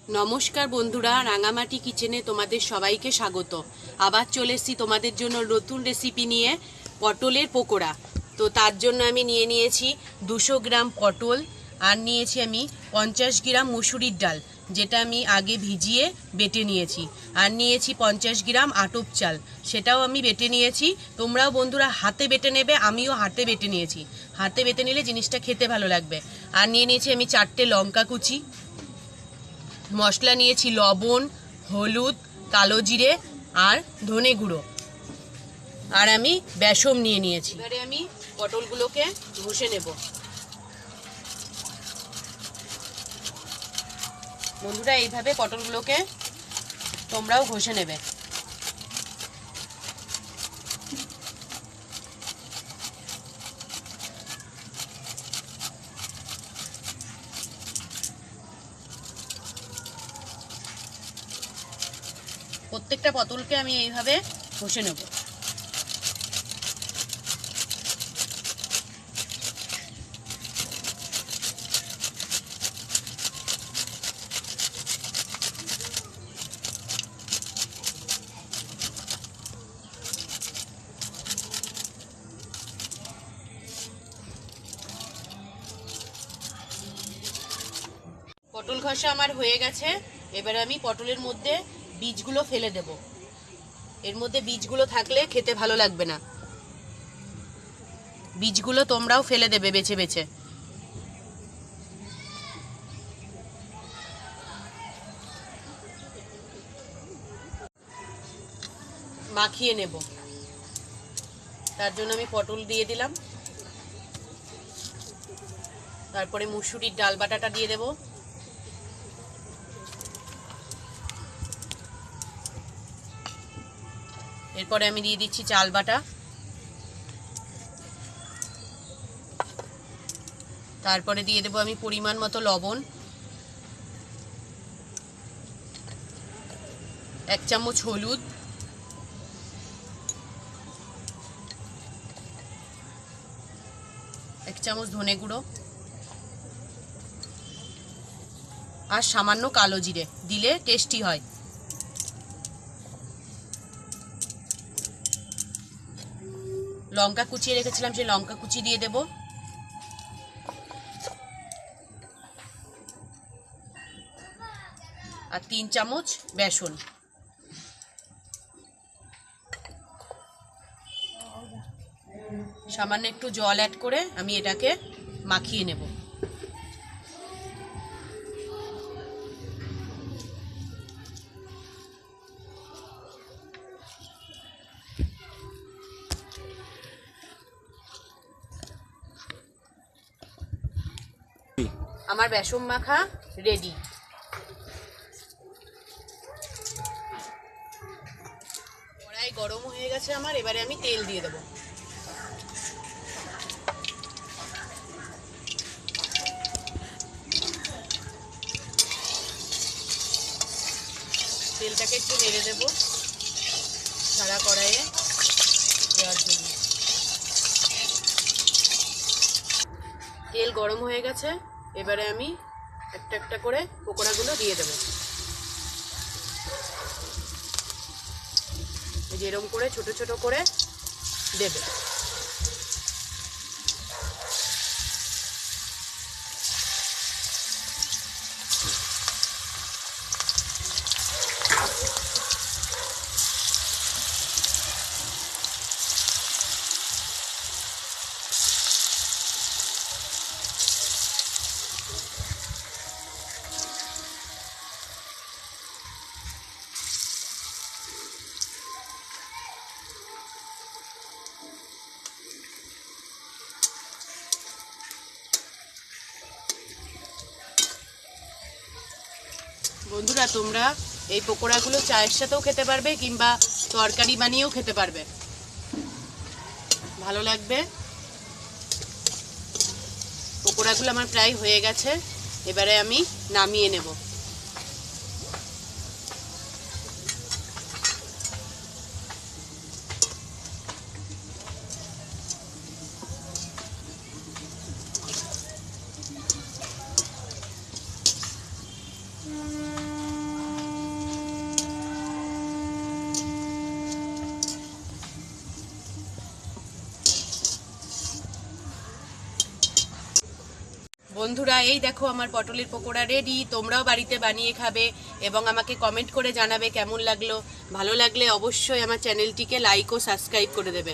নমস্কার বন্ধুরা, রাঙামাটি কিচেনে তোমাদের সবাইকে স্বাগত। আবার চলে এসেছি তোমাদের জন্য নতুন রেসিপি নিয়ে, পটলের পকোড়া। তো তার জন্য আমি নিয়েছি 200 গ্রাম পটল, আর নিয়েছি আমি 50 গ্রাম মুসুরির ডাল, যেটা আমি আগে ভিজিয়ে বেটে নিয়েছি, আর নিয়েছি 50 গ্রাম আতপ চাল, সেটাও আমি বেটে নিয়েছি। তোমরাও বন্ধুরা হাতে বেটে নেবে, আমিও হাতে বেটে নিয়েছি। হাতে বেটে নিলে জিনিসটা খেতে ভালো লাগবে। আর নিয়েছি আমি 4টে লঙ্কা কুচি। মশলা নিয়েছি লবণ, হলুদ, কালো জিরে আর ধনে গুঁড়ো, আর আমি বেসম নিয়েছি। এবারে আমি পটলগুলোকে ঘষে নেব। বন্ধুরা, এইভাবে পটলগুলোকে তোমরাও ঘষে নেবে। প্রত্যেকটা পটলকে আমি এইভাবে ঘষে নেব। পটল ঘষা আমার হয়ে গেছে। এবারে আমি পটলের মধ্যে বীজগুলো ফেলে দেব। এর মধ্যে বীজগুলো থাকলে খেতে ভালো লাগবে না। বীজগুলো তোমরাও ফেলে দেবে বেছে বেছে। মাখিয়ে নেব। তার জন্য আমি পটল দিয়ে দিলাম, তারপরে মুসুরির ডাল বাটাটা দিয়ে দেব, এরপরে আমি দিয়ে দিচ্ছি চাল বাটা, তারপরে দিয়ে দেব আমি পরিমাণ মতো লবণ, 1 চামচ হলুদ, 1 চামচ ধনে গুঁড়ো আর সামান্য কালো জিরে দিলে টেস্টি হয়। লঙ্কা কুচিয়ে রেখেছিলাম, সেই লঙ্কা কুচি দিয়ে দেব, আর 3 চামচ বেসন। সামান্য একটু জল অ্যাড করে আমি এটাকে মাখিয়ে নেব। আমার বেসন মাখা রেডি। কড়াই গরম হয়ে গেছে আমার, এবারে আমি তেল দিয়ে দেবো। তেলটাকে একটু নেড়ে দেবো সারা কড়াইয়ে দেওয়ার জন্য। তেল গরম হয়ে গেছে, এবারে আমি একটা একটা করে পকোড়াগুলো দিয়ে দেবো। যেরকম করে ছোট ছোট করে দেবে। বন্ধুরা, তোমরা এই পকোড়াগুলো চায়ের সাথেও খেতে পারবে, কিংবা তরকারি বানিয়েও খেতে পারবে, ভালো লাগবে। পকোড়াগুলো আমার প্রায় হয়ে গেছে, এবারে আমি নামিয়ে নেব। বন্ধুরা এই দেখো আমার পটলের পকোড়া রেডি। তোমরাও বাড়িতে বানিয়ে খাবে এবং আমাকে কমেন্ট করে জানাবে কেমন লাগলো। ভালো লাগলে অবশ্যই আমার চ্যানেলটিকে লাইক ও সাবস্ক্রাইব করে দেবে।